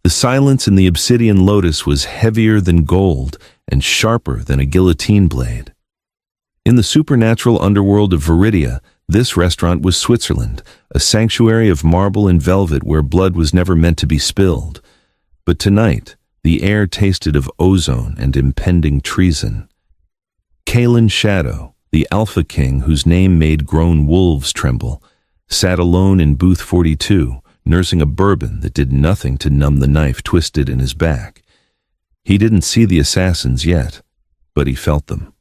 The silence in the obsidian lotus was heavier than gold and sharper than a guillotine blade. In the supernatural underworld of Viridia, this restaurant was Switzerland, a sanctuary of marble and velvet where blood was never meant to be spilled. But tonight, the air tasted of ozone and impending treason. Kalen Shadow, the Alpha King whose name made grown wolves tremble, sat alone in booth 42, nursing a bourbon that did nothing to numb the knife twisted in his back. He didn't see the assassins yet, but he felt them.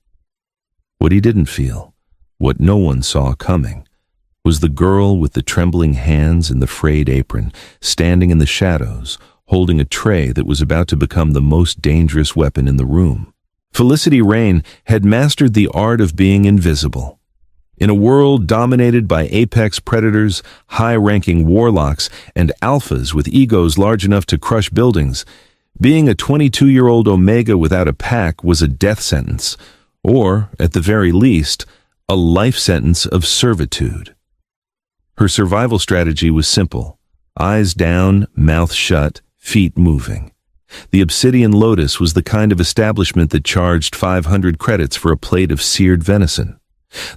What he didn't feel, what no one saw coming, was the girl with the trembling hands and the frayed apron, standing in the shadows, holding a tray that was about to become the most dangerous weapon in the room. Felicity Rain had mastered the art of being invisible. In a world dominated by apex predators, high-ranking warlocks, and alphas with egos large enough to crush buildings, being a 22-year-old Omega without a pack was a death sentence, or, at the very least, a life sentence of servitude. Her survival strategy was simple: eyes down, mouth shut, feet moving. The Obsidian Lotus was the kind of establishment that charged 500 credits for a plate of seared venison.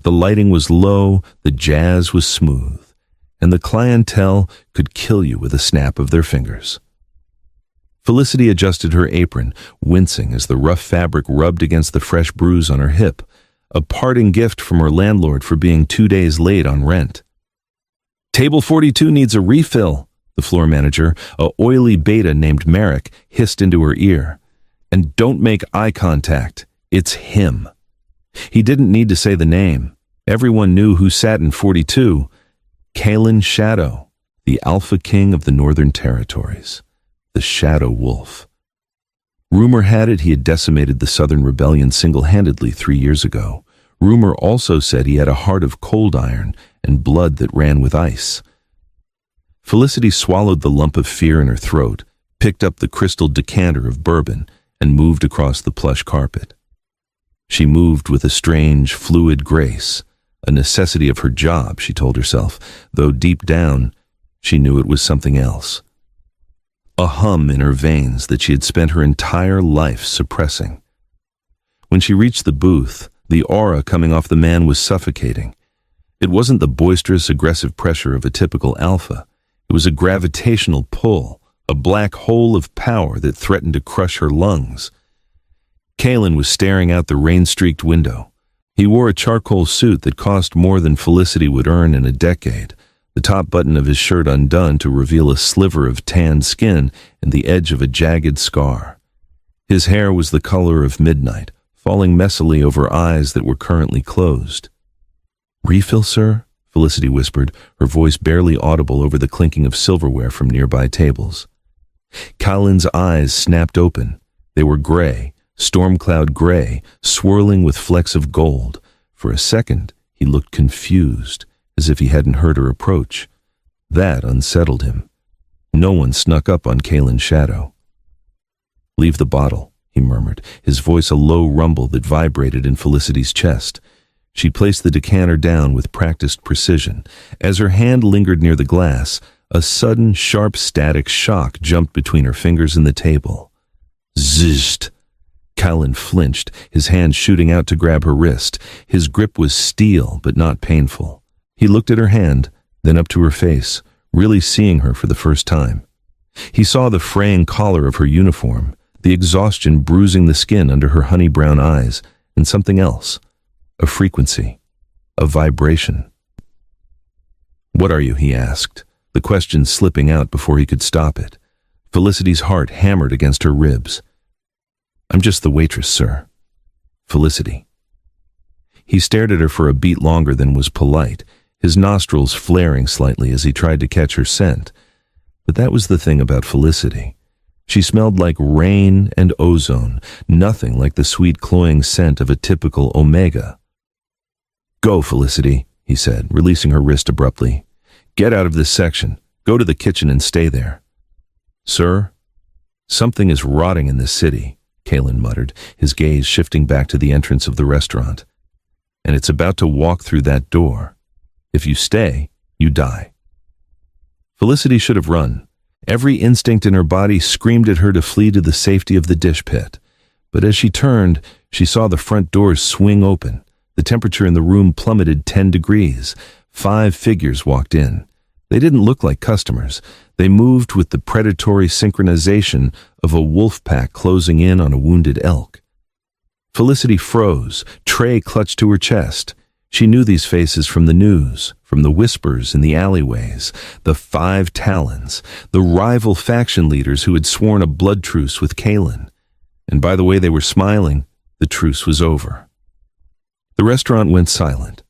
The lighting was low, the jazz was smooth, and the clientele could kill you with a snap of their fingers. Felicity adjusted her apron, wincing as the rough fabric rubbed against the fresh bruise on her hip, a parting gift from her landlord for being 2 days late on rent. "Table 42 needs a refill," the floor manager, a oily beta named Merrick, hissed into her ear. "And don't make eye contact. It's him." He didn't need to say the name. Everyone knew who sat in 42. Kalen Shadow, the Alpha King of the Northern Territories. The Shadow Wolf. Rumor had it he had decimated the Southern Rebellion single-handedly 3 years ago. Rumor also said he had a heart of cold iron and blood that ran with ice. Felicity swallowed the lump of fear in her throat, picked up the crystal decanter of bourbon, and moved across the plush carpet. She moved with a strange, fluid grace, a necessity of her job, she told herself, though deep down, she knew it was something else. A hum in her veins that she had spent her entire life suppressing. When she reached the booth, the aura coming off the man was suffocating. It wasn't the boisterous, aggressive pressure of a typical alpha. It was a gravitational pull, a black hole of power that threatened to crush her lungs. Kalen was staring out the rain-streaked window. He wore a charcoal suit that cost more than Felicity would earn in a decade, the top button of his shirt undone to reveal a sliver of tanned skin and the edge of a jagged scar. His hair was the color of midnight, falling messily over eyes that were currently closed. "Refill, sir?" Felicity whispered, her voice barely audible over the clinking of silverware from nearby tables. Kalen's eyes snapped open. They were gray, storm-cloud gray, swirling with flecks of gold. For a second, he looked confused, as if he hadn't heard her approach. That unsettled him. No one snuck up on Kalen Shadow. "Leave the bottle," he murmured, his voice a low rumble that vibrated in Felicity's chest. She placed the decanter down with practiced precision. As her hand lingered near the glass, a sudden, sharp static shock jumped between her fingers and the table. Zzzzt! Kalen flinched, his hand shooting out to grab her wrist. His grip was steel, but not painful. He looked at her hand, then up to her face, really seeing her for the first time. He saw the fraying collar of her uniform, the exhaustion bruising the skin under her honey-brown eyes, and something else. A frequency. A vibration. "What are you?" he asked, the question slipping out before he could stop it. Felicity's heart hammered against her ribs. "I'm just the waitress, sir." Felicity. He stared at her for a beat longer than was polite, his nostrils flaring slightly as he tried to catch her scent. But that was the thing about Felicity. She smelled like rain and ozone, nothing like the sweet cloying scent of a typical Omega. "Go, Felicity," he said, releasing her wrist abruptly. "Get out of this section. Go to the kitchen and stay there." "Sir, something is rotting in this city," Kalen muttered, his gaze shifting back to the entrance of the restaurant. "And it's about to walk through that door. If you stay, you die." Felicity should have run. Every instinct in her body screamed at her to flee to the safety of the dish pit. But as she turned, she saw the front doors swing open. The temperature in the room plummeted 10 degrees. 5 figures walked in. They didn't look like customers. They moved with the predatory synchronization of a wolf pack closing in on a wounded elk. Felicity froze, tray clutched to her chest. She knew these faces from the news, from the whispers in the alleyways, the 5 Talons, the rival faction leaders who had sworn a blood truce with Kaelin. And by the way they were smiling, the truce was over. The restaurant went silent.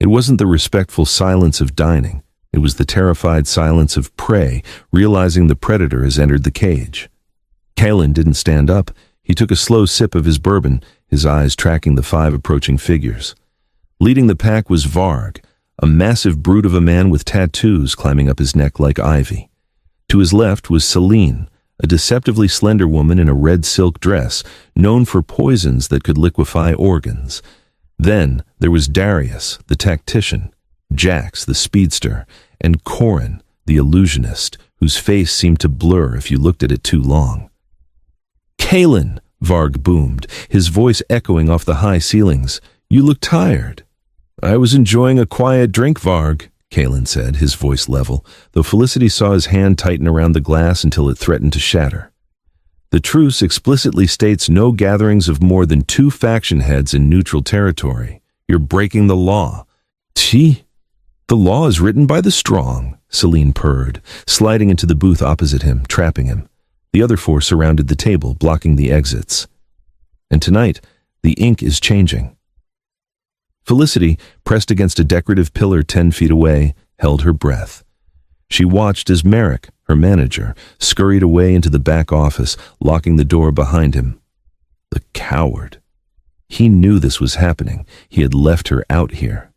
It wasn't the respectful silence of dining. It was the terrified silence of prey, realizing the predator has entered the cage. Kaelin didn't stand up. He took a slow sip of his bourbon, his eyes tracking the 5 approaching figures. Leading the pack was Varg, a massive brute of a man with tattoos climbing up his neck like ivy. To his left was Celine, a deceptively slender woman in a red silk dress, known for poisons that could liquefy organs. Then there was Darius, the tactician, Jax, the speedster, and Corin, the illusionist, whose face seemed to blur if you looked at it too long. "Kaelin," Varg boomed, his voice echoing off the high ceilings. "You look tired." "I was enjoying a quiet drink, Varg," Kaelin said, his voice level, though Felicity saw his hand tighten around the glass until it threatened to shatter. The truce explicitly states no gatherings of more than 2 faction heads in neutral territory. You're breaking the law. "Gee, the law is written by the strong," Celine purred, sliding into the booth opposite him, trapping him. The other 4 surrounded the table, blocking the exits. And tonight, the ink is changing. Felicity, pressed against a decorative pillar 10 feet away, held her breath. She watched as Merrick, her manager, scurried away into the back office, locking the door behind him. The coward. He knew this was happening. He had left her out here.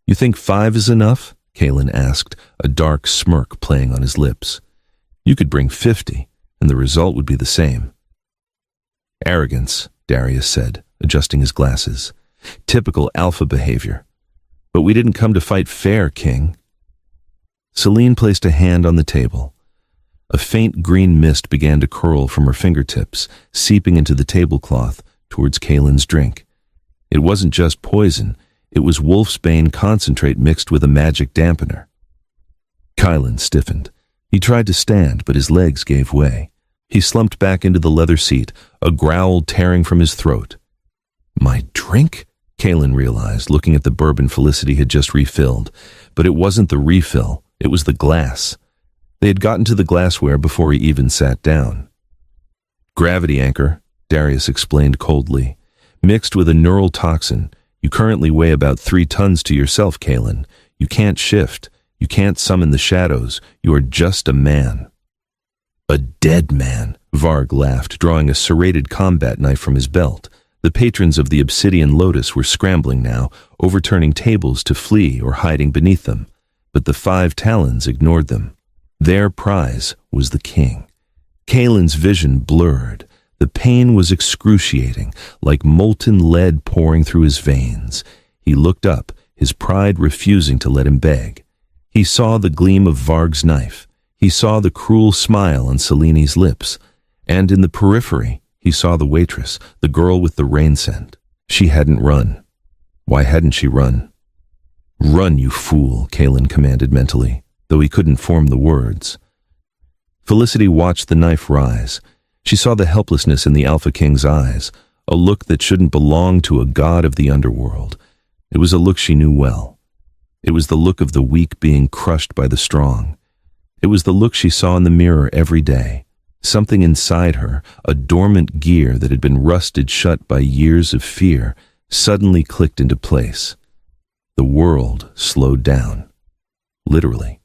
"You think 5 is enough?" Kaelin asked, a dark smirk playing on his lips. "You could bring 50, and the result would be the same." "Arrogance," Darius said, adjusting his glasses. "Typical alpha behavior. But we didn't come to fight fair, King." Celine placed a hand on the table. A faint green mist began to curl from her fingertips, seeping into the tablecloth towards Kaelin's drink. It wasn't just poison. It was wolfsbane concentrate mixed with a magic dampener. Kaelin stiffened. He tried to stand, but his legs gave way. He slumped back into the leather seat, a growl tearing from his throat. "My drink?" Kaelin realized, looking at the bourbon Felicity had just refilled. But it wasn't the refill, it was the glass. They had gotten to the glassware before he even sat down. "Gravity anchor," Darius explained coldly. "Mixed with a neural toxin. You currently weigh about 3 tons to yourself, Kaelin. You can't shift. You can't summon the shadows. You are just a man." "A dead man," Varg laughed, drawing a serrated combat knife from his belt. The patrons of the Obsidian Lotus were scrambling now, overturning tables to flee or hiding beneath them. But the 5 Talons ignored them. Their prize was the king. Kaelin's vision blurred. The pain was excruciating, like molten lead pouring through his veins. He looked up, his pride refusing to let him beg. He saw the gleam of Varg's knife. He saw the cruel smile on Celine's lips. And in the periphery, he saw the waitress, the girl with the rain scent. She hadn't run. Why hadn't she run? "Run, you fool," Kaelin commanded mentally, though he couldn't form the words. Felicity watched the knife rise. She saw the helplessness in the Alpha King's eyes, a look that shouldn't belong to a god of the underworld. It was a look she knew well. It was the look of the weak being crushed by the strong. It was the look she saw in the mirror every day. Something inside her, a dormant gear that had been rusted shut by years of fear, suddenly clicked into place. The world slowed down. Literally.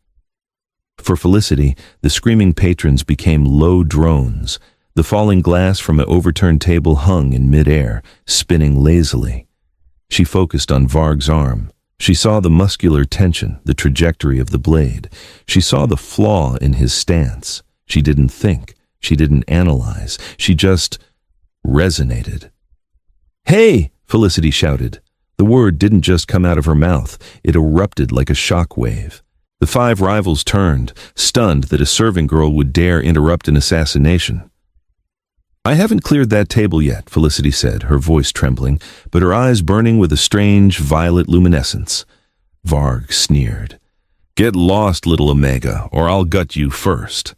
For Felicity, the screaming patrons became low drones. The falling glass from an overturned table hung in midair, spinning lazily. She focused on Varg's arm. She saw the muscular tension, the trajectory of the blade. She saw the flaw in his stance. She didn't think. She didn't analyze. She just resonated. "Hey!" Felicity shouted. The word didn't just come out of her mouth. It erupted like a shock wave. The 5 rivals turned, stunned that a serving girl would dare interrupt an assassination. "I haven't cleared that table yet," Felicity said, her voice trembling, but her eyes burning with a strange violet luminescence. Varg sneered. "Get lost, little Omega, or I'll gut you first."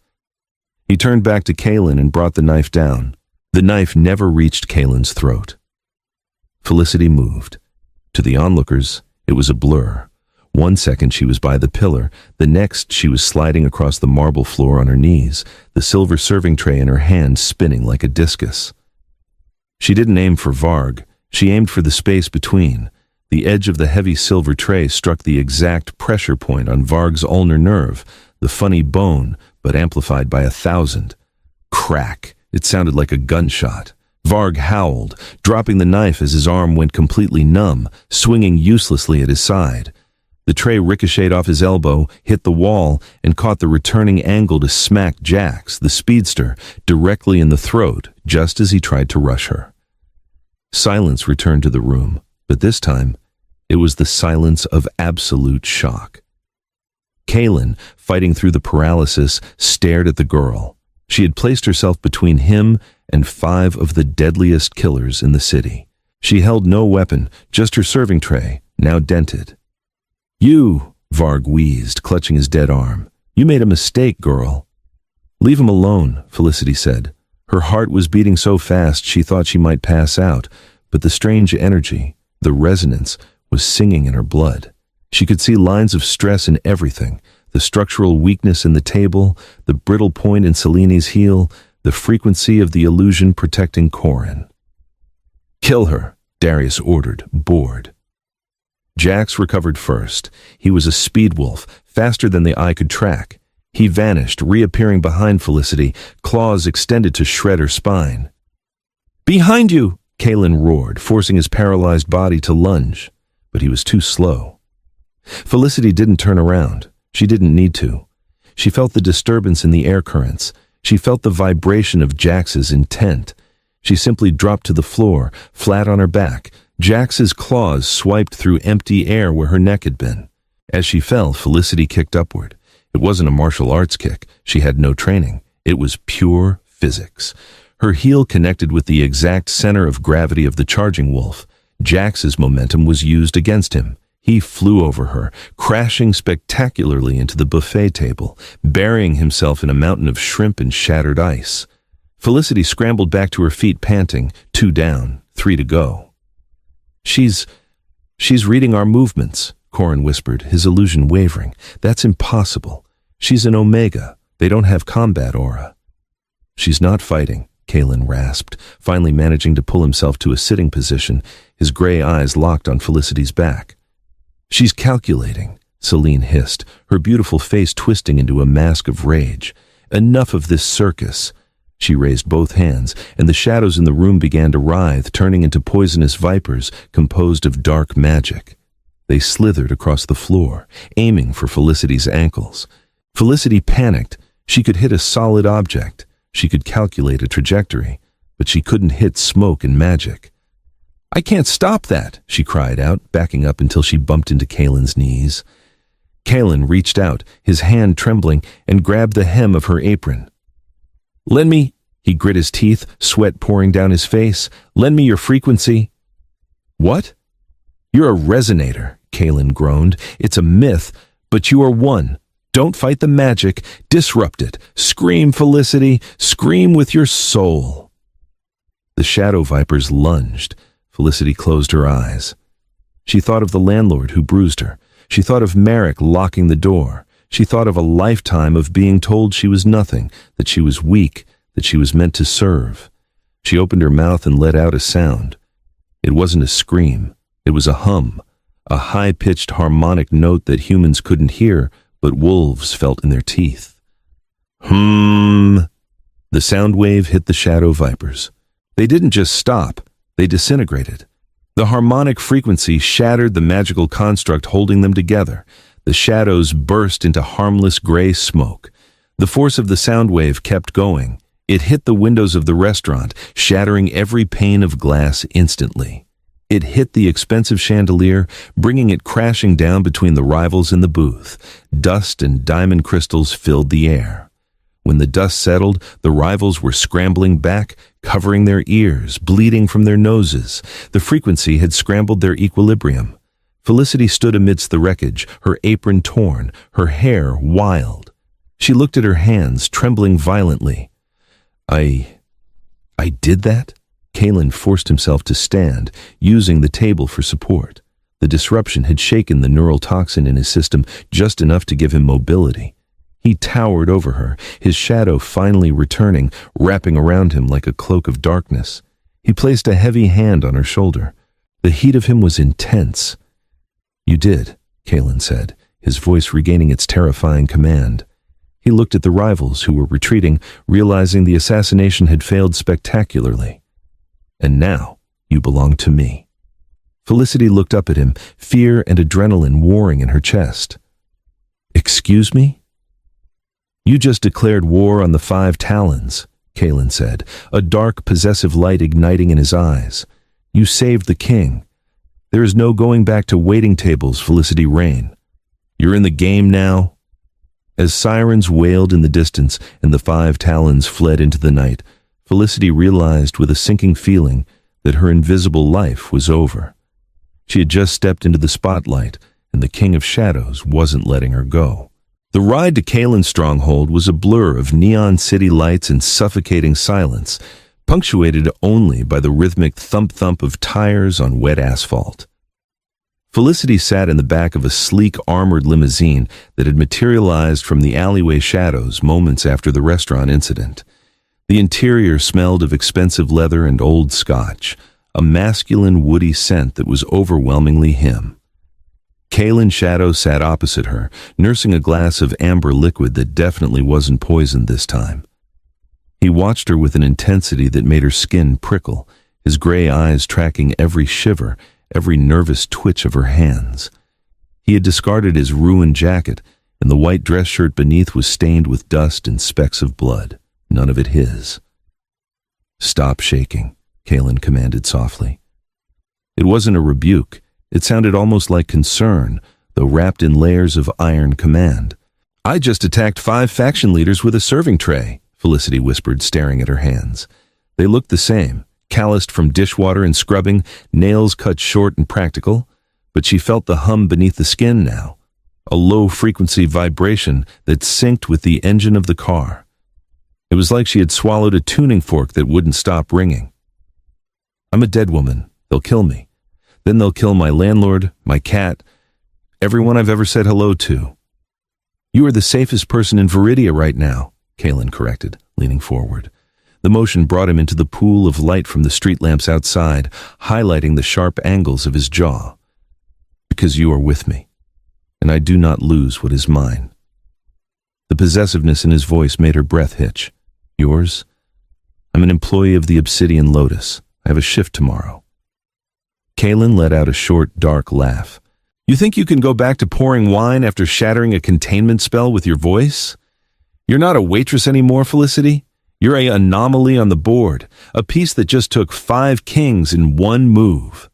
He turned back to Kaylin and brought the knife down. The knife never reached Kaylin's throat. Felicity moved. To the onlookers, it was a blur. 1 second she was by the pillar, the next she was sliding across the marble floor on her knees, the silver serving tray in her hand spinning like a discus. She didn't aim for Varg, she aimed for the space between. The edge of the heavy silver tray struck the exact pressure point on Varg's ulnar nerve, the funny bone, but amplified by 1,000. Crack! It sounded like a gunshot. Varg howled, dropping the knife as his arm went completely numb, swinging uselessly at his side. The tray ricocheted off his elbow, hit the wall, and caught the returning angle to smack Jax, the speedster, directly in the throat, just as he tried to rush her. Silence returned to the room, but this time, it was the silence of absolute shock. Kaylin, fighting through the paralysis, stared at the girl. She had placed herself between him and 5 of the deadliest killers in the city. She held no weapon, just her serving tray, now dented. "You," Varg wheezed, clutching his dead arm. "You made a mistake, girl." "Leave him alone," Felicity said. Her heart was beating so fast she thought she might pass out, but the strange energy, the resonance, was singing in her blood. She could see lines of stress in everything, the structural weakness in the table, the brittle point in Seleni's heel, the frequency of the illusion protecting Corin. "Kill her," Darius ordered, bored. Jax recovered first. He was a speed wolf, faster than the eye could track. He vanished, reappearing behind Felicity, claws extended to shred her spine. "Behind you!" Kaylin roared, forcing his paralyzed body to lunge. But he was too slow. Felicity didn't turn around. She didn't need to. She felt the disturbance in the air currents. She felt the vibration of Jax's intent. She simply dropped to the floor, flat on her back. Jax's claws swiped through empty air where her neck had been. As she fell, Felicity kicked upward. It wasn't a martial arts kick. She had no training. It was pure physics. Her heel connected with the exact center of gravity of the charging wolf. Jax's momentum was used against him. He flew over her, crashing spectacularly into the buffet table, burying himself in a mountain of shrimp and shattered ice. Felicity scrambled back to her feet, panting, 2 down, 3 to go. She's reading our movements, Corin whispered, his illusion wavering. "That's impossible. She's an Omega. They don't have combat aura." "She's not fighting," Kaylin rasped, finally managing to pull himself to a sitting position, his gray eyes locked on Felicity's back. "She's calculating," Selene hissed, her beautiful face twisting into a mask of rage. "Enough of this circus." She raised both hands, and the shadows in the room began to writhe, turning into poisonous vipers composed of dark magic. They slithered across the floor, aiming for Felicity's ankles. Felicity panicked. She could hit a solid object. She could calculate a trajectory, but she couldn't hit smoke and magic. "I can't stop that," she cried out, backing up until she bumped into Kaylin's knees. Kaylin reached out, his hand trembling, and grabbed the hem of her apron. "Lend me," he grit his teeth, sweat pouring down his face. "Lend me your frequency." "What?" "You're a resonator," Kaylin groaned. "It's a myth, but you are one. Don't fight the magic, disrupt it. Scream, Felicity, scream with your soul." The shadow vipers lunged. Felicity closed her eyes. She thought of the landlord who bruised her. She thought of Merrick locking the door. She thought of a lifetime of being told she was nothing, that she was weak, that she was meant to serve. She opened her mouth and let out a sound. It wasn't a scream. It was a hum, a high-pitched harmonic note that humans couldn't hear, but wolves felt in their teeth. The sound wave hit the shadow vipers. They didn't just stop. They disintegrated. The harmonic frequency shattered the magical construct holding them together. The shadows burst into harmless gray smoke. The force of the sound wave kept going. It hit the windows of the restaurant, shattering every pane of glass instantly. It hit the expensive chandelier, bringing it crashing down between the rivals in the booth. Dust and diamond crystals filled the air. When the dust settled, the rivals were scrambling back, covering their ears, bleeding from their noses. The frequency had scrambled their equilibrium. Felicity stood amidst the wreckage, her apron torn, her hair wild. She looked at her hands, trembling violently. I did that? Kalen forced himself to stand, using the table for support. The disruption had shaken the neural toxin in his system just enough to give him mobility. He towered over her, his shadow finally returning, wrapping around him like a cloak of darkness. He placed a heavy hand on her shoulder. The heat of him was intense. "You did," Kalen said, his voice regaining its terrifying command. He looked at the rivals who were retreating, realizing the assassination had failed spectacularly. "And now, you belong to me." Felicity looked up at him, fear and adrenaline warring in her chest. "Excuse me?" "You just declared war on the 5 Talons," Kalen said, a dark, possessive light igniting in his eyes. "You saved the king. There is no going back to waiting tables, Felicity Rain. You're in the game now." As sirens wailed in the distance and the 5 Talons fled into the night, Felicity realized with a sinking feeling that her invisible life was over. She had just stepped into the spotlight, and the King of Shadows wasn't letting her go. The ride to Kalen's stronghold was a blur of neon city lights and suffocating silence, punctuated only by the rhythmic thump-thump of tires on wet asphalt. Felicity sat in the back of a sleek, armored limousine that had materialized from the alleyway shadows moments after the restaurant incident. The interior smelled of expensive leather and old scotch, a masculine, woody scent that was overwhelmingly him. Kalen Shadow sat opposite her, nursing a glass of amber liquid that definitely wasn't poisoned this time. He watched her with an intensity that made her skin prickle, his gray eyes tracking every shiver, every nervous twitch of her hands. He had discarded his ruined jacket, and the white dress shirt beneath was stained with dust and specks of blood, none of it his. "Stop shaking," Kalen commanded softly. It wasn't a rebuke. It sounded almost like concern, though wrapped in layers of iron command. "I just attacked 5 faction leaders with a serving tray," Felicity whispered, staring at her hands. They looked the same, calloused from dishwater and scrubbing, nails cut short and practical, but she felt the hum beneath the skin now, a low-frequency vibration that synced with the engine of the car. It was like she had swallowed a tuning fork that wouldn't stop ringing. "I'm a dead woman. They'll kill me. Then they'll kill my landlord, my cat, everyone I've ever said hello to." "You are the safest person in Viridia right now," Kalen corrected, leaning forward. The motion brought him into the pool of light from the street lamps outside, highlighting the sharp angles of his jaw. "Because you are with me, and I do not lose what is mine." The possessiveness in his voice made her breath hitch. "Yours? I'm an employee of the Obsidian Lotus. I have a shift tomorrow." Kalen let out a short, dark laugh. "You think you can go back to pouring wine after shattering a containment spell with your voice? You're not a waitress anymore, Felicity. You're an anomaly on the board, a piece that just took 5 kings in one move."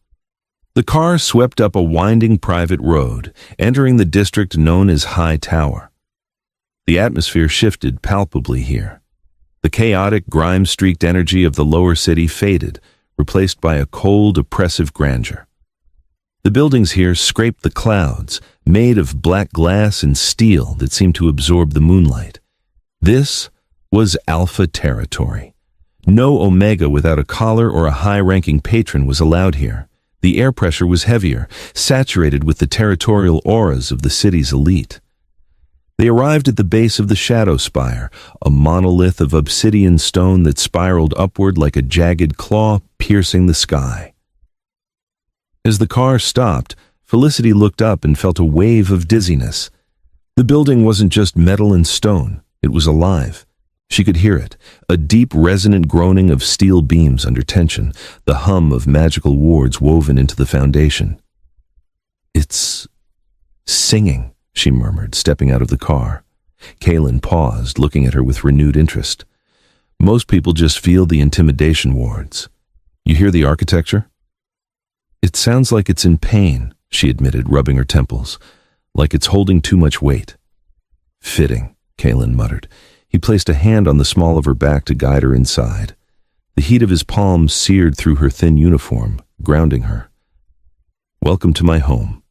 The car swept up a winding private road, entering the district known as High Tower. The atmosphere shifted palpably here. The chaotic, grime-streaked energy of the lower city faded, replaced by a cold, oppressive grandeur. The buildings here scraped the clouds, made of black glass and steel that seemed to absorb the moonlight. This was Alpha territory. No Omega without a collar or a high-ranking patron was allowed here. The air pressure was heavier, saturated with the territorial auras of the city's elite. They arrived at the base of the Shadow Spire, a monolith of obsidian stone that spiraled upward like a jagged claw piercing the sky. As the car stopped, Felicity looked up and felt a wave of dizziness. The building wasn't just metal and stone, it was alive. She could hear it, a deep resonant groaning of steel beams under tension, the hum of magical wards woven into the foundation. "It's singing," she murmured, stepping out of the car. Kalen paused, looking at her with renewed interest. "Most people just feel the intimidation wards. You hear the architecture?" It sounds like it's in pain, she admitted, rubbing her temples, like it's holding too much weight. Fitting, Kalen muttered. He placed a hand on the small of her back to guide her inside. The heat of his palms seared through her thin uniform, grounding her. Welcome to my home.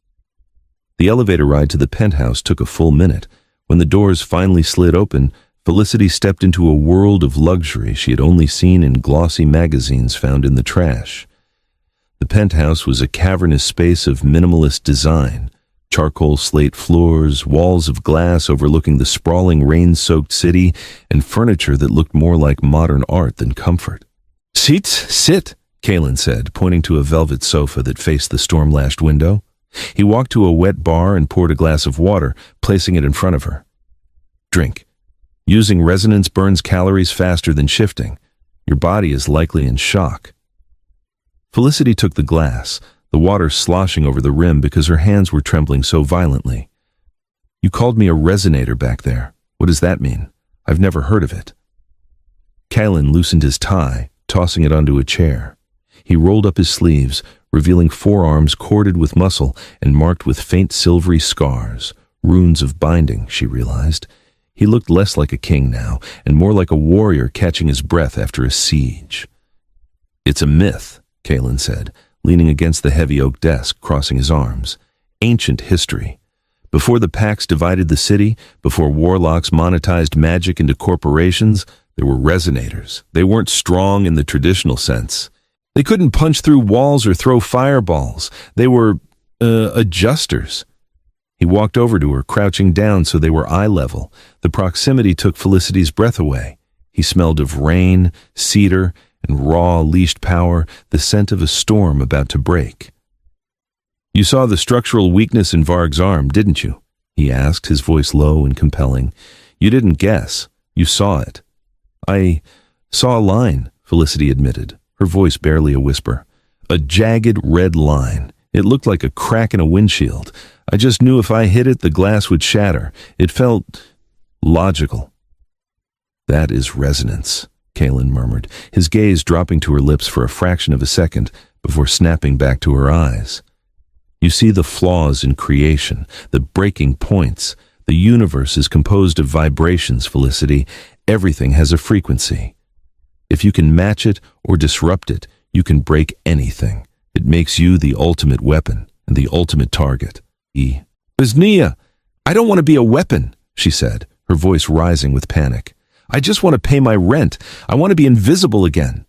The elevator ride to the penthouse took a full minute. When the doors finally slid open, Felicity stepped into a world of luxury she had only seen in glossy magazines found in the trash. The penthouse was a cavernous space of minimalist design, charcoal slate floors, walls of glass overlooking the sprawling rain-soaked city, and furniture that looked more like modern art than comfort. Seats, sit, Kalen said, pointing to a velvet sofa that faced the storm-lashed window. He walked to a wet bar and poured a glass of water, placing it in front of her. Drink. Using resonance burns calories faster than shifting. Your body is likely in shock. Felicity took the glass, the water sloshing over the rim because her hands were trembling so violently. You called me a resonator back there. What does that mean? I've never heard of it. Kalen loosened his tie, tossing it onto a chair. He rolled up his sleeves, revealing forearms corded with muscle and marked with faint silvery scars, runes of binding, she realized. He looked less like a king now, and more like a warrior catching his breath after a siege. It's a myth, Kalen said, leaning against the heavy oak desk, crossing his arms. Ancient history. Before the Pax divided the city, before warlocks monetized magic into corporations, there were resonators. They weren't strong in the traditional sense. They couldn't punch through walls or throw fireballs. They were, adjusters. He walked over to her, crouching down so they were eye level. The proximity took Felicity's breath away. He smelled of rain, cedar, and raw, leashed power, the scent of a storm about to break. You saw the structural weakness in Varg's arm, didn't you? He asked, his voice low and compelling. You didn't guess. You saw it. I saw a line, Felicity admitted, her voice barely a whisper. A jagged red line. It looked like a crack in a windshield. I just knew if I hit it, the glass would shatter. It felt logical. That is resonance, Kalen murmured, his gaze dropping to her lips for a fraction of a second before snapping back to her eyes. You see the flaws in creation, the breaking points. The universe is composed of vibrations, Felicity. Everything has a frequency. If you can match it or disrupt it, you can break anything. It makes you the ultimate weapon and the ultimate target. Biznia, I don't want to be a weapon, she said, her voice rising with panic. I just want to pay my rent. I want to be invisible again.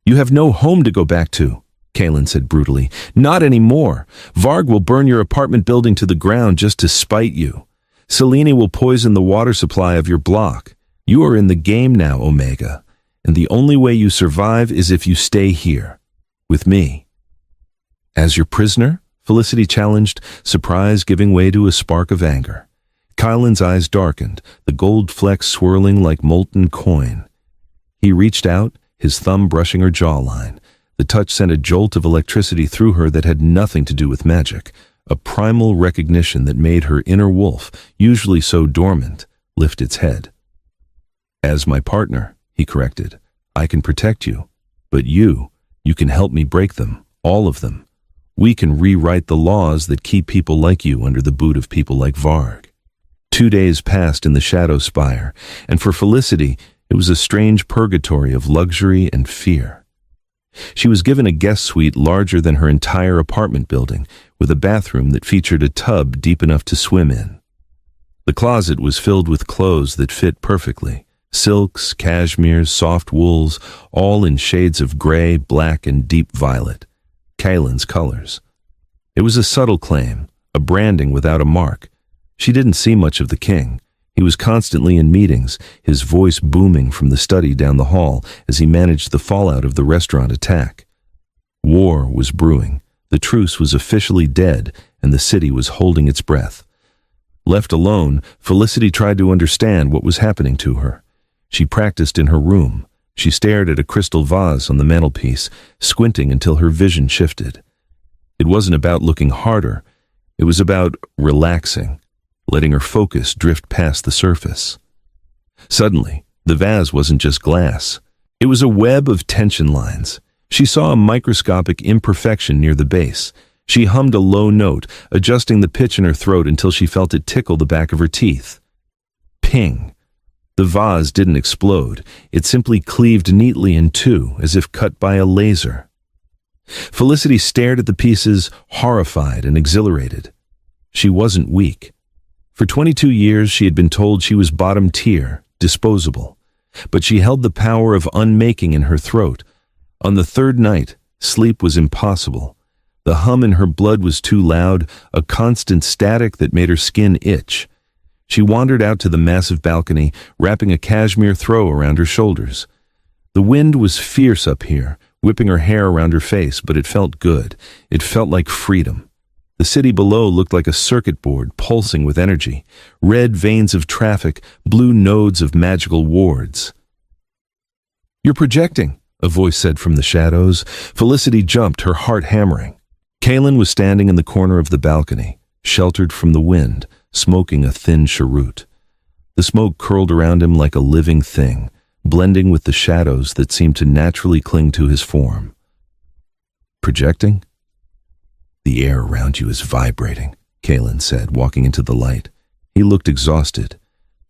You have no home to go back to, Kalen said brutally. Not anymore. Varg will burn your apartment building to the ground just to spite you. Selene will poison the water supply of your block. You are in the game now, Omega, and the only way you survive is if you stay here, with me. As your prisoner? Felicity challenged, surprise giving way to a spark of anger. Kylan's eyes darkened, the gold flecks swirling like molten coin. He reached out, his thumb brushing her jawline. The touch sent a jolt of electricity through her that had nothing to do with magic, a primal recognition that made her inner wolf, usually so dormant, lift its head. As my partner, he corrected, I can protect you, but you can help me break them, all of them. We can rewrite the laws that keep people like you under the boot of people like Varg. 2 days passed in the Shadow Spire, and for Felicity, it was a strange purgatory of luxury and fear. She was given a guest suite larger than her entire apartment building, with a bathroom that featured a tub deep enough to swim in. The closet was filled with clothes that fit perfectly. Silks, cashmeres, soft wools, all in shades of gray, black, and deep violet. Kalen's colors. It was a subtle claim, a branding without a mark. She didn't see much of the king. He was constantly in meetings, his voice booming from the study down the hall as he managed the fallout of the restaurant attack. War was brewing. The truce was officially dead, and the city was holding its breath. Left alone, Felicity tried to understand what was happening to her. She practiced in her room. She stared at a crystal vase on the mantelpiece, squinting until her vision shifted. It wasn't about looking harder. It was about relaxing, letting her focus drift past the surface. Suddenly, the vase wasn't just glass. It was a web of tension lines. She saw a microscopic imperfection near the base. She hummed a low note, adjusting the pitch in her throat until she felt it tickle the back of her teeth. Ping. The vase didn't explode. It simply cleaved neatly in two, as if cut by a laser. Felicity stared at the pieces, horrified and exhilarated. She wasn't weak. For 22 years, she had been told she was bottom tier, disposable. But she held the power of unmaking in her throat. On the third night, sleep was impossible. The hum in her blood was too loud, a constant static that made her skin itch. She wandered out to the massive balcony, wrapping a cashmere throw around her shoulders. The wind was fierce up here, whipping her hair around her face, but it felt good. It felt like freedom. The city below looked like a circuit board pulsing with energy, red veins of traffic, blue nodes of magical wards. "You're projecting," a voice said from the shadows. Felicity jumped, her heart hammering. Kaylin was standing in the corner of the balcony, sheltered from the wind, smoking a thin cheroot. The smoke curled around him like a living thing, blending with the shadows that seemed to naturally cling to his form. "Projecting?" "The air around you is vibrating," Kaylin said, walking into the light. He looked exhausted.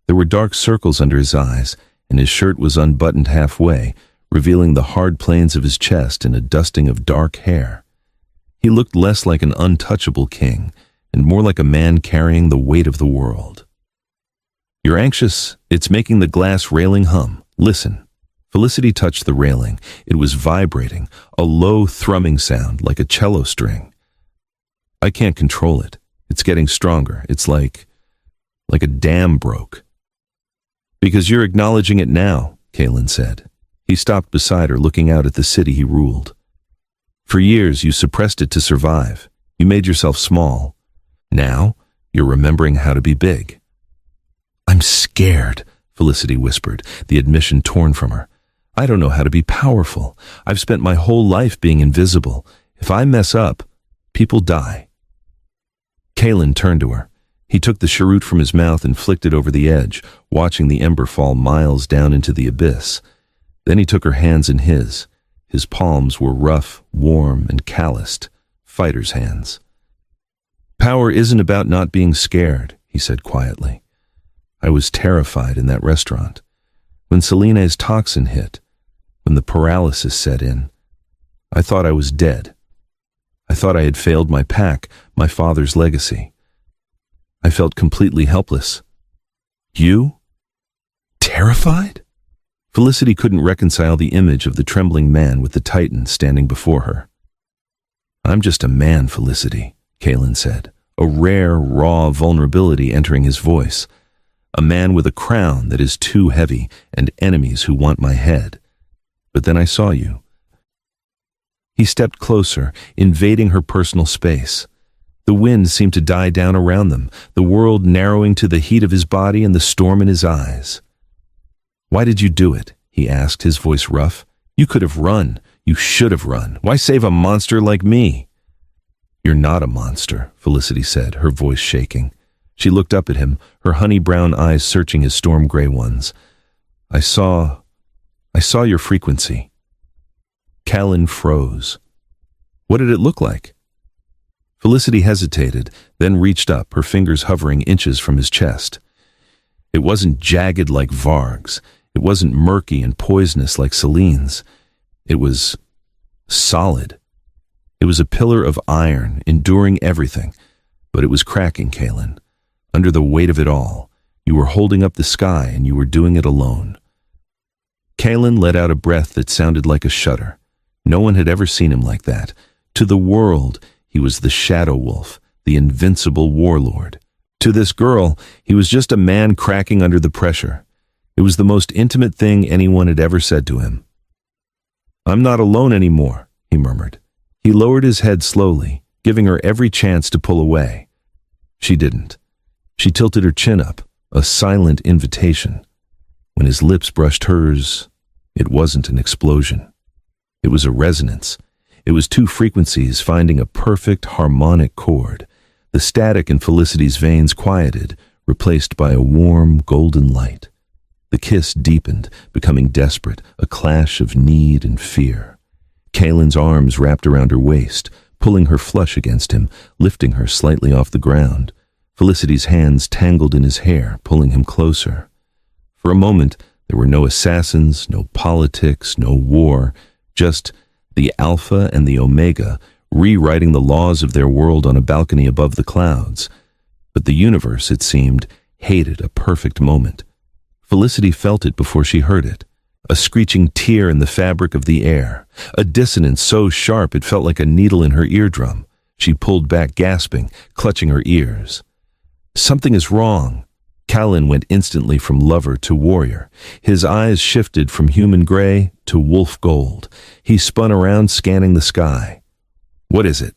There were dark circles under his eyes, and his shirt was unbuttoned halfway, revealing the hard planes of his chest and a dusting of dark hair. He looked less like an untouchable king, and more like a man carrying the weight of the world. "You're anxious. It's making the glass railing hum. Listen." Felicity touched the railing. It was vibrating, a low thrumming sound like a cello string. "I can't control it. It's getting stronger. It's like a dam broke." "Because you're acknowledging it now," Kaylin said. He stopped beside her, looking out at the city he ruled. "For years, you suppressed it to survive. You made yourself small. Now, you're remembering how to be big." "I'm scared," Felicity whispered, the admission torn from her. "I don't know how to be powerful. I've spent my whole life being invisible. If I mess up, people die." Kaylin turned to her. He took the cheroot from his mouth and flicked it over the edge, watching the ember fall miles down into the abyss. Then he took her hands in his. His palms were rough, warm, and calloused, fighter's hands. "Power isn't about not being scared," he said quietly. "I was terrified in that restaurant. When Selene's toxin hit, when the paralysis set in, I thought I was dead. I thought I had failed my pack, my father's legacy. I felt completely helpless." "You? Terrified?" Felicity couldn't reconcile the image of the trembling man with the Titan standing before her. "I'm just a man, Felicity," Kaylin said, a rare, raw vulnerability entering his voice. "A man with a crown that is too heavy and enemies who want my head. But then I saw you." He stepped closer, invading her personal space. The wind seemed to die down around them, the world narrowing to the heat of his body and the storm in his eyes. "Why did you do it?" he asked, his voice rough. "You could have run. You should have run. Why save a monster like me?" "You're not a monster," Felicity said, her voice shaking. She looked up at him, her honey-brown eyes searching his storm-gray ones. I saw your frequency." Kaylin froze. "What did it look like?" Felicity hesitated, then reached up, her fingers hovering inches from his chest. It wasn't jagged like Varg's. It wasn't murky and poisonous like Selene's. It was solid. It was a pillar of iron, enduring everything. But it was cracking, Kaylin. Under the weight of it all, you were holding up the sky and you were doing it alone. Kaylin let out a breath that sounded like a shudder. No one had ever seen him like that. To the world, he was the shadow wolf, the invincible warlord. To this girl, he was just a man cracking under the pressure. It was the most intimate thing anyone had ever said to him. "I'm not alone anymore," he murmured. He lowered his head slowly, giving her every chance to pull away. She didn't. She tilted her chin up, a silent invitation. When his lips brushed hers, it wasn't an explosion. It was a resonance. It was two frequencies finding a perfect harmonic chord. The static in Felicity's veins quieted, replaced by a warm, golden light. The kiss deepened, becoming desperate, a clash of need and fear. Kaylin's arms wrapped around her waist, pulling her flush against him, lifting her slightly off the ground. Felicity's hands tangled in his hair, pulling him closer. For a moment, there were no assassins, no politics, no war, just the Alpha and the Omega, rewriting the laws of their world on a balcony above the clouds. But the universe, it seemed, hated a perfect moment. Felicity felt it before she heard it. A screeching tear in the fabric of the air, a dissonance so sharp it felt like a needle in her eardrum. She pulled back, gasping, clutching her ears. Something is wrong. Callan went instantly from lover to warrior. His eyes shifted from human gray to wolf gold. He spun around, scanning the sky. What is it?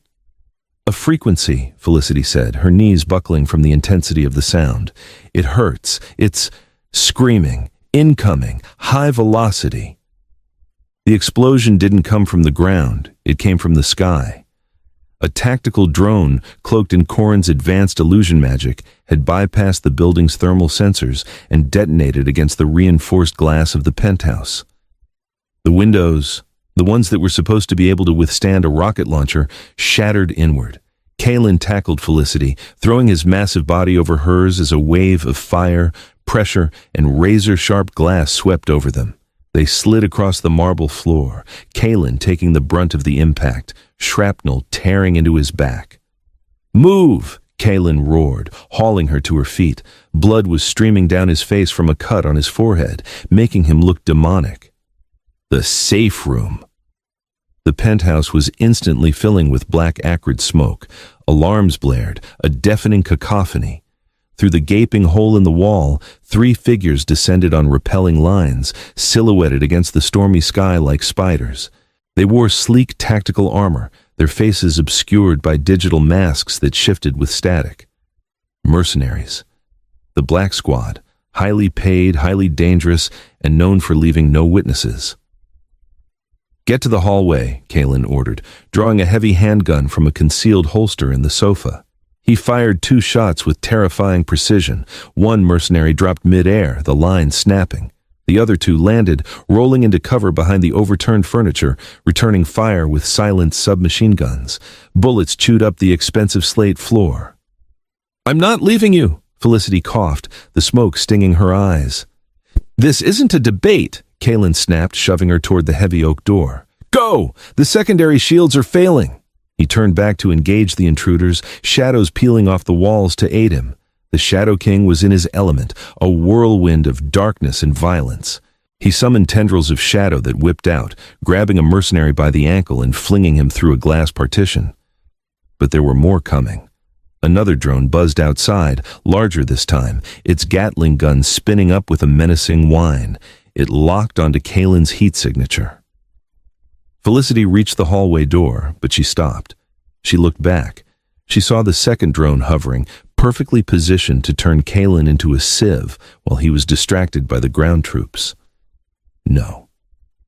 A frequency, Felicity said, her knees buckling from the intensity of the sound. It hurts. It's screaming, incoming, high velocity. The explosion didn't come from the ground. It came from the sky. A tactical drone, cloaked in Corrin's advanced illusion magic, had bypassed the building's thermal sensors and detonated against the reinforced glass of the penthouse. The windows, the ones that were supposed to be able to withstand a rocket launcher, shattered inward. Callan tackled Felicity, throwing his massive body over hers as a wave of fire, pressure, and razor-sharp glass swept over them. They slid across the marble floor, Callan taking the brunt of the impact, shrapnel tearing into his back. "Move!" Callan roared, hauling her to her feet. Blood was streaming down his face from a cut on his forehead, making him look demonic. The safe room. The penthouse was instantly filling with black acrid smoke. Alarms blared, a deafening cacophony. Through the gaping hole in the wall, 3 figures descended on repelling lines, silhouetted against the stormy sky like spiders. They wore sleek tactical armor, their faces obscured by digital masks that shifted with static. Mercenaries. The Black Squad, highly paid, highly dangerous, and known for leaving no witnesses. "Get to the hallway," Callan ordered, drawing a heavy handgun from a concealed holster in the sofa. He fired 2 shots with terrifying precision. One mercenary dropped mid-air, the line snapping. The other 2 landed, rolling into cover behind the overturned furniture, returning fire with silent submachine guns. Bullets chewed up the expensive slate floor. "I'm not leaving you," Felicity coughed, the smoke stinging her eyes. "This isn't a debate," Callan snapped, shoving her toward the heavy oak door. "Go! The secondary shields are failing." He turned back to engage the intruders, shadows peeling off the walls to aid him. The Shadow King was in his element, a whirlwind of darkness and violence. He summoned tendrils of shadow that whipped out, grabbing a mercenary by the ankle and flinging him through a glass partition. But there were more coming. Another drone buzzed outside, larger this time, its Gatling gun spinning up with a menacing whine. It locked onto Callan's heat signature. Felicity reached the hallway door, but she stopped. She looked back. She saw the second drone hovering, perfectly positioned to turn Callan into a sieve while he was distracted by the ground troops. No.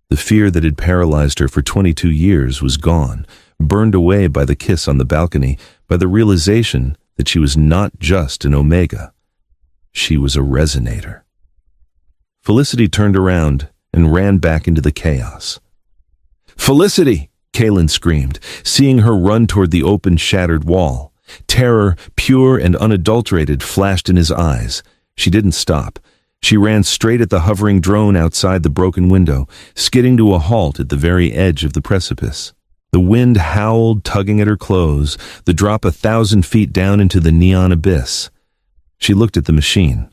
The fear that had paralyzed her for 22 years was gone, burned away by the kiss on the balcony, by the realization that she was not just an Omega. She was a resonator. Felicity turned around and ran back into the chaos. "Felicity!" Callan screamed, seeing her run toward the open, shattered wall. Terror, pure and unadulterated, flashed in his eyes. She didn't stop. She ran straight at the hovering drone outside the broken window, skidding to a halt at the very edge of the precipice. The wind howled, tugging at her clothes, the drop 1,000 feet down into the neon abyss. She looked at the machine.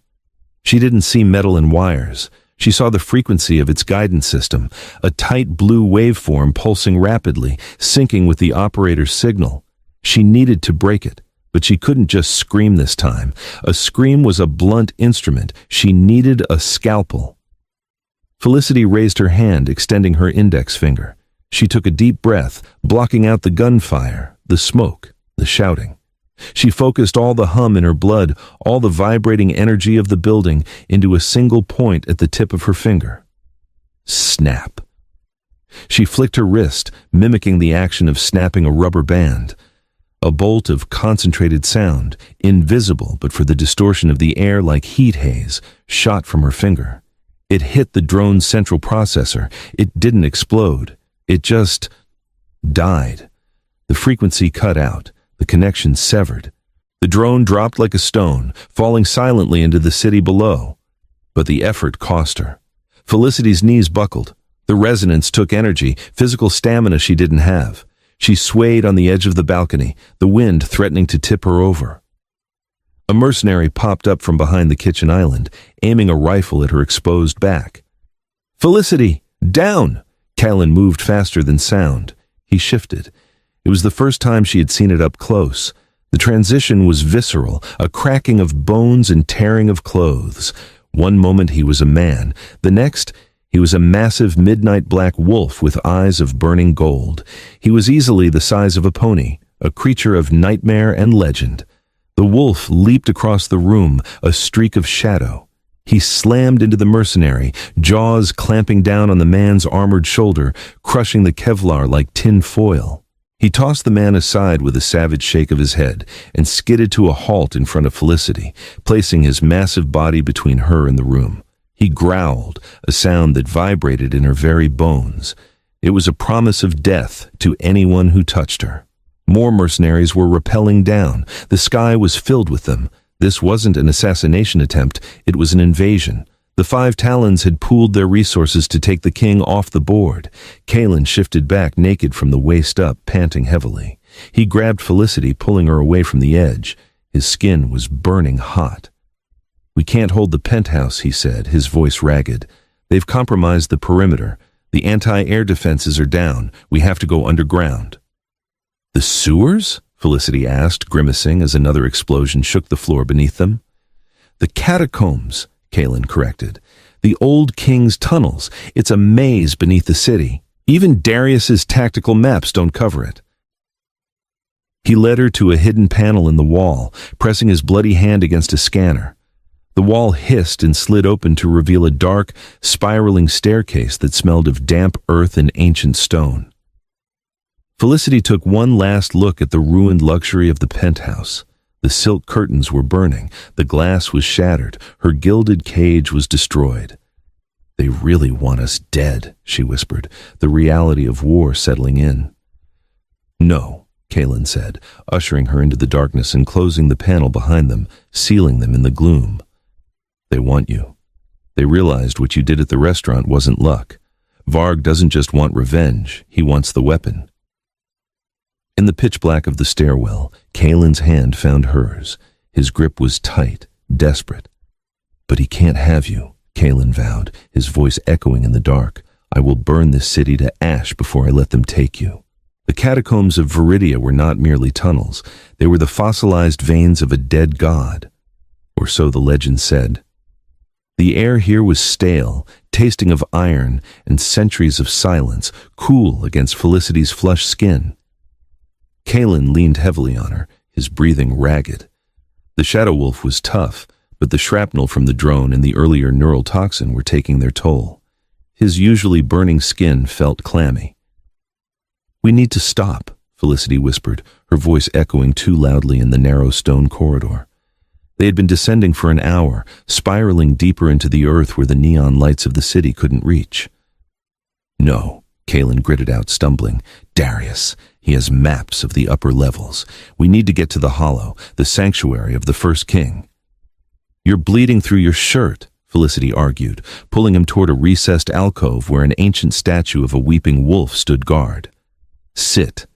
She didn't see metal and wires. She saw the frequency of its guidance system, a tight blue waveform pulsing rapidly, syncing with the operator's signal. She needed to break it, but she couldn't just scream this time. A scream was a blunt instrument. She needed a scalpel. Felicity raised her hand, extending her index finger. She took a deep breath, blocking out the gunfire, the smoke, the shouting. She focused all the hum in her blood, all the vibrating energy of the building, into a single point at the tip of her finger. Snap. She flicked her wrist, mimicking the action of snapping a rubber band. A bolt of concentrated sound, invisible but for the distortion of the air like heat haze, shot from her finger. It hit the drone's central processor. It didn't explode. It just died. The frequency cut out, the connection severed. The drone dropped like a stone, falling silently into the city below. But the effort cost her. Felicity's knees buckled. The resonance took energy, physical stamina she didn't have. She swayed on the edge of the balcony, the wind threatening to tip her over. A mercenary popped up from behind the kitchen island, aiming a rifle at her exposed back. "Felicity, down!" Callan moved faster than sound. He shifted. It was the first time she had seen it up close. The transition was visceral, a cracking of bones and tearing of clothes. One moment he was a man, the next he was a massive midnight black wolf with eyes of burning gold. He was easily the size of a pony, a creature of nightmare and legend. The wolf leaped across the room, a streak of shadow. He slammed into the mercenary, jaws clamping down on the man's armored shoulder, crushing the Kevlar like tin foil. He tossed the man aside with a savage shake of his head and skidded to a halt in front of Felicity, placing his massive body between her and the room. He growled, a sound that vibrated in her very bones. It was a promise of death to anyone who touched her. More mercenaries were rappelling down. The sky was filled with them. This wasn't an assassination attempt, it was an invasion. The 5 Talons had pooled their resources to take the king off the board. Callan shifted back naked from the waist up, panting heavily. He grabbed Felicity, pulling her away from the edge. His skin was burning hot. "We can't hold the penthouse," he said, his voice ragged. "They've compromised the perimeter. The anti-air defenses are down. We have to go underground." "The sewers?" Felicity asked, grimacing as another explosion shook the floor beneath them. "The catacombs," Callan corrected. "The old king's tunnels. It's a maze beneath the city. Even Darius's tactical maps don't cover it." He led her to a hidden panel in the wall, pressing his bloody hand against a scanner. The wall hissed and slid open to reveal a dark, spiraling staircase that smelled of damp earth and ancient stone. Felicity took one last look at the ruined luxury of the penthouse. The silk curtains were burning, the glass was shattered, her gilded cage was destroyed. "They really want us dead," she whispered, the reality of war settling in. "No," Callan said, ushering her into the darkness and closing the panel behind them, sealing them in the gloom. "They want you. They realized what you did at the restaurant wasn't luck. Varg doesn't just want revenge, he wants the weapon." In the pitch black of the stairwell, Callan's hand found hers. His grip was tight, desperate. "But he can't have you," Callan vowed, his voice echoing in the dark. "I will burn this city to ash before I let them take you." The catacombs of Viridia were not merely tunnels. They were the fossilized veins of a dead god. Or so the legend said. The air here was stale, tasting of iron and centuries of silence, cool against Felicity's flushed skin. Callan leaned heavily on her, his breathing ragged. The shadow wolf was tough, but the shrapnel from the drone and the earlier neural toxin were taking their toll. His usually burning skin felt clammy. "We need to stop," Felicity whispered, her voice echoing too loudly in the narrow stone corridor. They had been descending for an hour, spiraling deeper into the earth where the neon lights of the city couldn't reach. "No," Callan gritted out, stumbling. "Darius. He has maps of the upper levels. We need to get to the hollow, the sanctuary of the first king." "You're bleeding through your shirt," Felicity argued, pulling him toward a recessed alcove where an ancient statue of a weeping wolf stood guard. "Sit.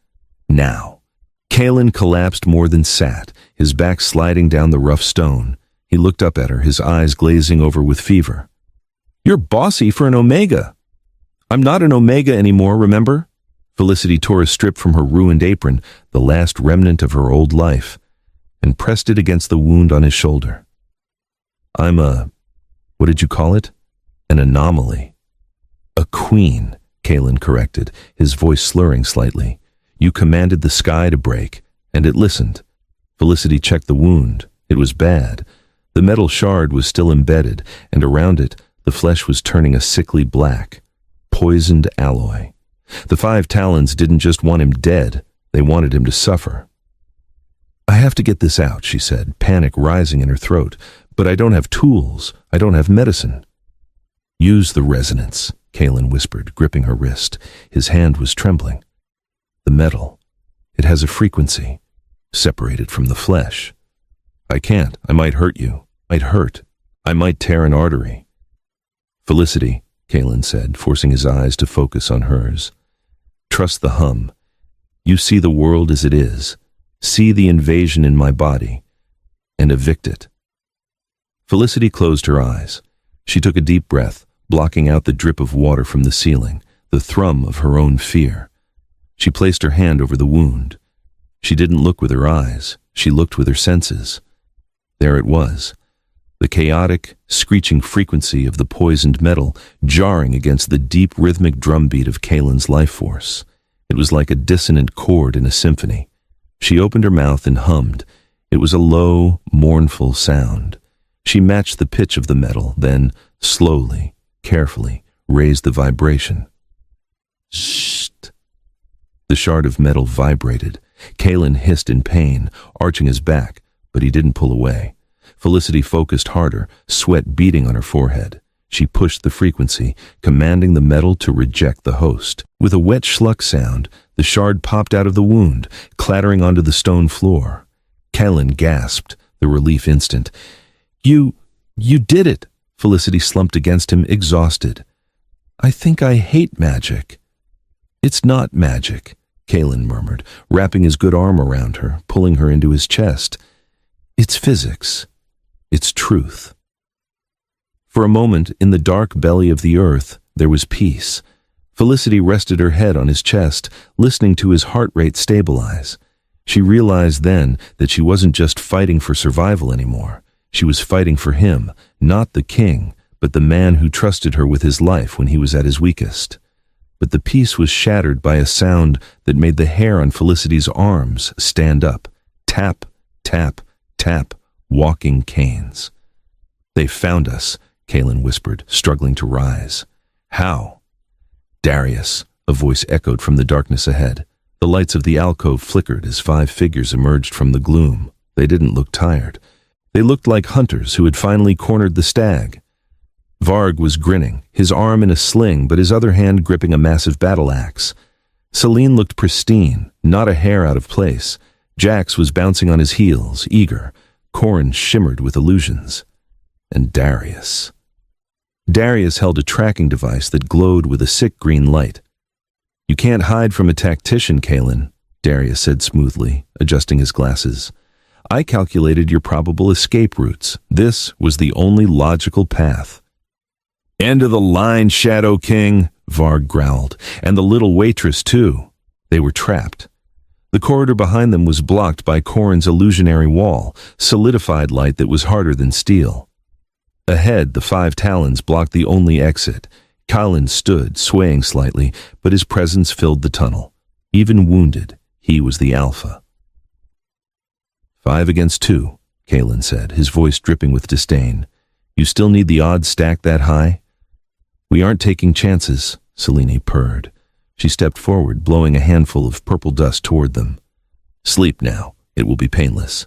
Now." Callan collapsed more than sat, his back sliding down the rough stone. He looked up at her, his eyes glazing over with fever. "You're bossy for an Omega." "I'm not an Omega anymore, remember?" Felicity tore a strip from her ruined apron, the last remnant of her old life, and pressed it against the wound on his shoulder. "I'm what did you call it? An anomaly." "A queen," Callan corrected, his voice slurring slightly. "You commanded the sky to break, and it listened." Felicity checked the wound. It was bad. The metal shard was still embedded, and around it, the flesh was turning a sickly black. Poisoned alloy. The 5 Talons didn't just want him dead, they wanted him to suffer. "I have to get this out," she said, panic rising in her throat. "But I don't have tools. I don't have medicine." "Use the resonance," Callan whispered, gripping her wrist. His hand was trembling. The metal. It has a frequency, separated from the flesh. I can't. I might hurt you. Might hurt. I might tear an artery. Felicity, Kalen said, forcing his eyes to focus on hers. Trust the hum. You see the world as it is. See the invasion in my body. And evict it. Felicity closed her eyes. She took a deep breath, blocking out the drip of water from the ceiling, the thrum of her own fear. She placed her hand over the wound. She didn't look with her eyes. She looked with her senses. There it was, the chaotic, screeching frequency of the poisoned metal jarring against the deep rhythmic drumbeat of Kalen's life force. It was like a dissonant chord in a symphony. She opened her mouth and hummed. It was a low, mournful sound. She matched the pitch of the metal, then, slowly, carefully, raised the vibration. Shh! The shard of metal vibrated. Kalen hissed in pain, arching his back, but he didn't pull away. Felicity focused harder, sweat beading on her forehead. She pushed the frequency, commanding the metal to reject the host. With a wet schluck sound, the shard popped out of the wound, clattering onto the stone floor. Kalen gasped, the relief instant. You did it! Felicity slumped against him, exhausted. I think I hate magic. It's not magic, Kalen murmured, wrapping his good arm around her, pulling her into his chest. It's physics. It's truth. For a moment, in the dark belly of the earth, there was peace. Felicity rested her head on his chest, listening to his heart rate stabilize. She realized then that she wasn't just fighting for survival anymore. She was fighting for him, not the king, but the man who trusted her with his life when he was at his weakest. But the peace was shattered by a sound that made the hair on Felicity's arms stand up. Tap, tap, tap, walking canes. They found us, Kalen whispered, struggling to rise. How? Darius, a voice echoed from the darkness ahead. The lights of the alcove flickered as 5 figures emerged from the gloom. They didn't look tired. They looked like hunters who had finally cornered the stag. Varg was grinning, his arm in a sling but his other hand gripping a massive battle axe. Celine looked pristine, not a hair out of place. Jax was bouncing on his heels, eager. Corin shimmered with illusions. And Darius. Darius held a tracking device that glowed with a sick green light. You can't hide from a tactician, Kalen, Darius said smoothly, adjusting his glasses. I calculated your probable escape routes. This was the only logical path. End of the line, Shadow King, Varg growled, and the little waitress too. They were trapped. The corridor behind them was blocked by Corin's illusionary wall, solidified light that was harder than steel. Ahead, the 5 talons blocked the only exit. Kalen stood, swaying slightly, but his presence filled the tunnel. Even wounded, he was the alpha. 5 against 2, Kalen said, his voice dripping with disdain. You still need the odds stacked that high? We aren't taking chances, Selene purred. She stepped forward, blowing a handful of purple dust toward them. Sleep now. It will be painless.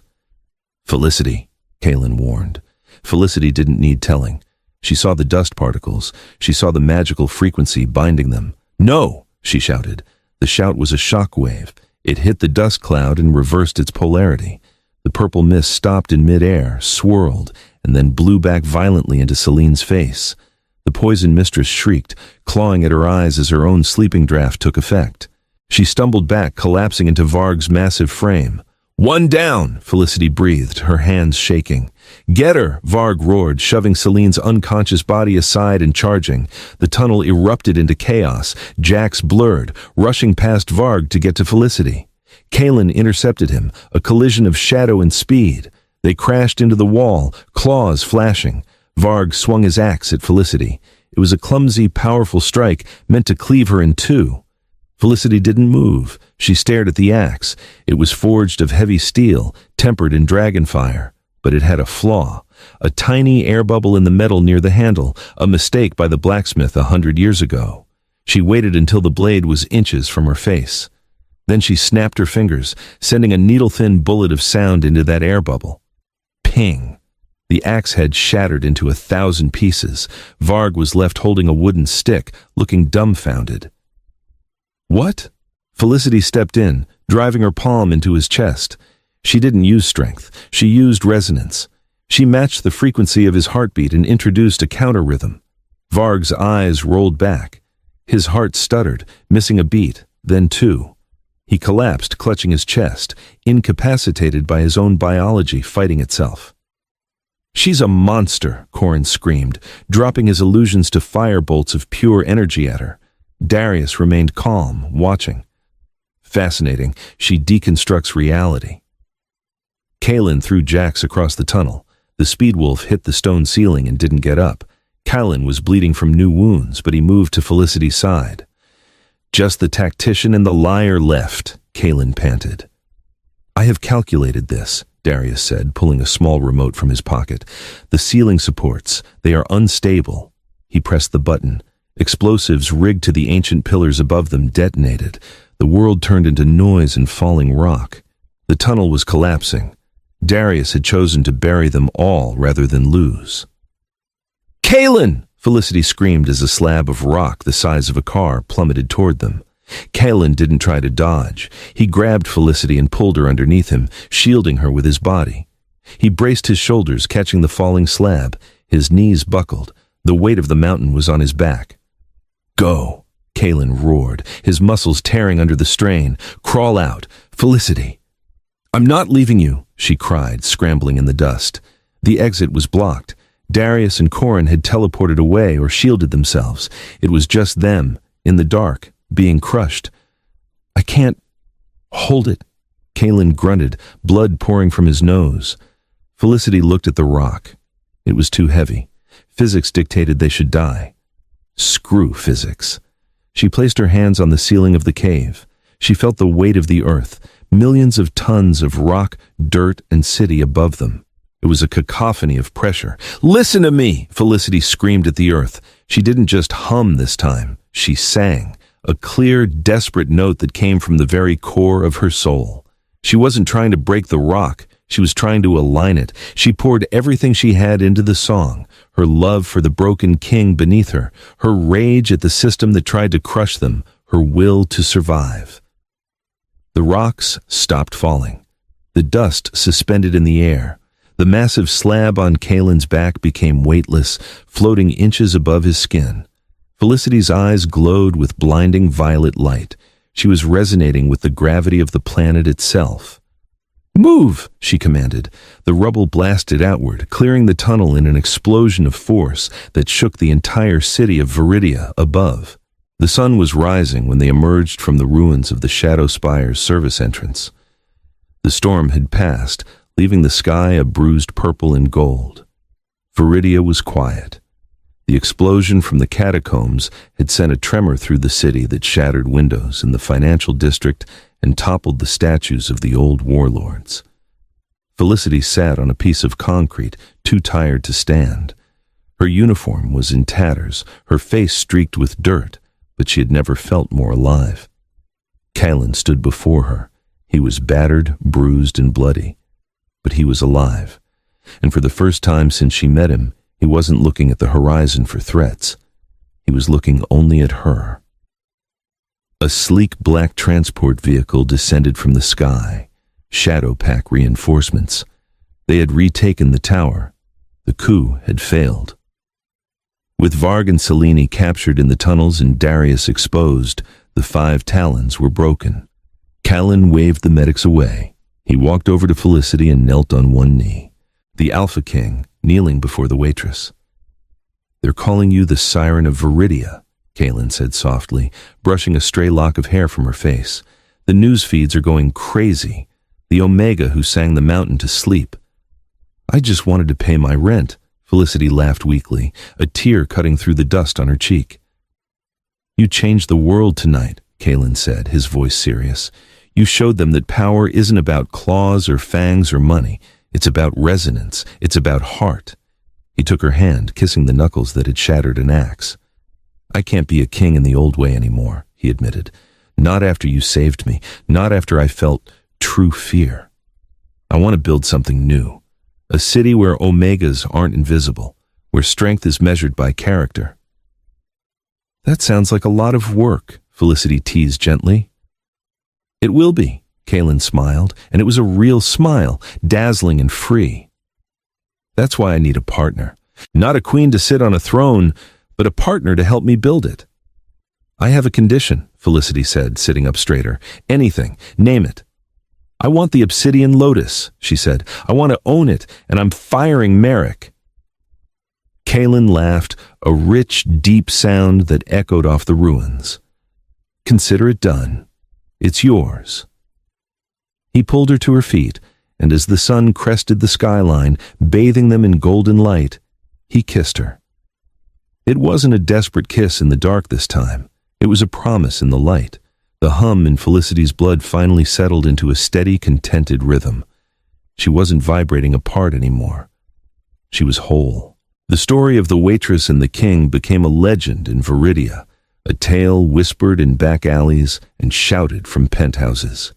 Felicity, Kalen warned. Felicity didn't need telling. She saw the dust particles. She saw the magical frequency binding them. No, she shouted. The shout was a shock wave. It hit the dust cloud and reversed its polarity. The purple mist stopped in midair, swirled, and then blew back violently into Celine's face. The poison mistress shrieked, clawing at her eyes as her own sleeping draft took effect. She stumbled back, collapsing into Varg's massive frame. One down, Felicity breathed, her hands shaking. Get her, Varg roared, shoving Celine's unconscious body aside and charging. The tunnel erupted into chaos, Jax blurred, rushing past Varg to get to Felicity. Kalen intercepted him, a collision of shadow and speed. They crashed into the wall, claws flashing. Varg swung his axe at Felicity. It was a clumsy, powerful strike meant to cleave her in 2. Felicity didn't move. She stared at the axe. It was forged of heavy steel, tempered in dragonfire. But it had a flaw. A tiny air bubble in the metal near the handle, a mistake by the blacksmith 100 years ago. She waited until the blade was inches from her face. Then she snapped her fingers, sending a needle-thin bullet of sound into that air bubble. Ping! The axe head shattered into 1,000 pieces. Varg was left holding a wooden stick, looking dumbfounded. What? Felicity stepped in, driving her palm into his chest. She didn't use strength. She used resonance. She matched the frequency of his heartbeat and introduced a counter-rhythm. Varg's eyes rolled back. His heart stuttered, missing a beat, then two. He collapsed, clutching his chest, incapacitated by his own biology fighting itself. "She's a monster," Corin screamed, dropping his illusions to firebolts of pure energy at her. Darius remained calm, watching. Fascinating, she deconstructs reality. Kaelin threw Jax across the tunnel. The Speedwolf hit the stone ceiling and didn't get up. Kaelin was bleeding from new wounds, but he moved to Felicity's side. "Just the tactician and the liar left," Kaelin panted. "I have calculated this," Darius said, pulling a small remote from his pocket. "The ceiling supports, they are unstable." He pressed the button. Explosives rigged to the ancient pillars above them detonated. The world turned into noise and falling rock. The tunnel was collapsing. Darius had chosen to bury them all rather than lose. "Kaelin!" Felicity screamed as a slab of rock the size of a car plummeted toward them. Kaelin didn't try to dodge. He grabbed Felicity and pulled her underneath him, shielding her with his body. He braced his shoulders, catching the falling slab. His knees buckled. The weight of the mountain was on his back. "Go!" Kaelin roared, his muscles tearing under the strain. "Crawl out! Felicity!" "I'm not leaving you!" she cried, scrambling in the dust. The exit was blocked. Darius and Corin had teleported away or shielded themselves. It was just them, in the dark, being crushed. "I can't hold it," Kaelin grunted, blood pouring from his nose. Felicity looked at the rock. It was too heavy. Physics dictated they should die. Screw physics. She placed her hands on the ceiling of the cave. She felt the weight of the earth, millions of tons of rock, dirt, and city above them. It was a cacophony of pressure. "Listen to me!" Felicity screamed at the earth. She didn't just hum this time. She sang, a clear, desperate note that came from the very core of her soul. She wasn't trying to break the rock. She was trying to align it. She poured everything she had into the song, her love for the broken king beneath her, her rage at the system that tried to crush them, her will to survive. The rocks stopped falling. The dust suspended in the air. The massive slab on Kaelin's back became weightless, floating inches above his skin. Felicity's eyes glowed with blinding violet light. She was resonating with the gravity of the planet itself. "Move!" she commanded. The rubble blasted outward, clearing the tunnel in an explosion of force that shook the entire city of Viridia above. The sun was rising when they emerged from the ruins of the Shadow Spire's service entrance. The storm had passed, leaving the sky a bruised purple and gold. Viridia was quiet. The explosion from the catacombs had sent a tremor through the city that shattered windows in the financial district and toppled the statues of the old warlords. Felicity sat on a piece of concrete, too tired to stand. Her uniform was in tatters, her face streaked with dirt, but she had never felt more alive. Kaelin stood before her. He was battered, bruised, and bloody. But he was alive, and for the first time since she met him, he wasn't looking at the horizon for threats. He was looking only at her. A sleek black transport vehicle descended from the sky. Shadow Pack reinforcements. They had retaken the tower. The coup had failed. With Varg and Selene captured in the tunnels and Darius exposed, the 5 talons were broken. Kaelin waved the medics away. He walked over to Felicity and knelt on one knee. The Alpha King, kneeling before the Waitress. "They're calling you the Siren of Viridia," Kaelin said softly, brushing a stray lock of hair from her face. "The news feeds are going crazy. The Omega who sang the mountain to sleep." "I just wanted to pay my rent," Felicity laughed weakly, a tear cutting through the dust on her cheek. "You changed the world tonight," Kaelin said, his voice serious. "You showed them that power isn't about claws or fangs or money. It's about resonance. It's about heart." He took her hand, kissing the knuckles that had shattered an axe. "I can't be a king in the old way anymore," he admitted. "Not after you saved me. Not after I felt true fear. I want to build something new. A city where Omegas aren't invisible, where strength is measured by character." "That sounds like a lot of work," Felicity teased gently. It will be, Kaelin smiled, and it was a real smile, dazzling and free. That's why I need a partner. Not a queen to sit on a throne, but a partner to help me build it. I have a condition, Felicity said, sitting up straighter. Anything, name it. I want the obsidian lotus, she said. I want to own it, and I'm firing Merrick. Kaelin laughed, a rich, deep sound that echoed off the ruins. Consider it done. It's yours. He pulled her to her feet, and as the sun crested the skyline, bathing them in golden light, he kissed her. It wasn't a desperate kiss in the dark this time. It was a promise in the light. The hum in Felicity's blood finally settled into a steady, contented rhythm. She wasn't vibrating apart anymore. She was whole. The story of the waitress and the king became a legend in Viridia, a tale whispered in back alleys and shouted from penthouses.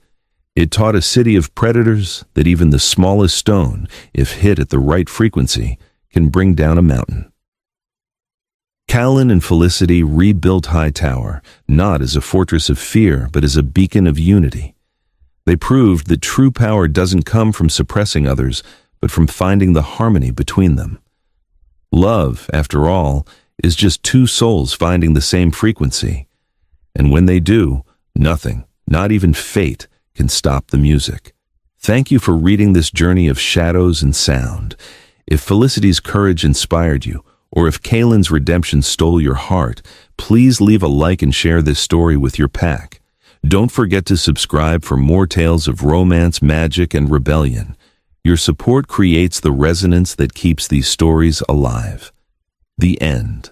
It taught a city of predators that even the smallest stone, if hit at the right frequency, can bring down a mountain. Kaelin and Felicity rebuilt Hightower, not as a fortress of fear, but as a beacon of unity. They proved that true power doesn't come from suppressing others, but from finding the harmony between them. Love, after all, is just two souls finding the same frequency. And when they do, nothing, not even fate, can stop the music. Thank you for reading this journey of shadows and sound. If Felicity's courage inspired you, or if Kaelin's redemption stole your heart, please leave a like and share this story with your pack. Don't forget to subscribe for more tales of romance, magic, and rebellion. Your support creates the resonance that keeps these stories alive. The end.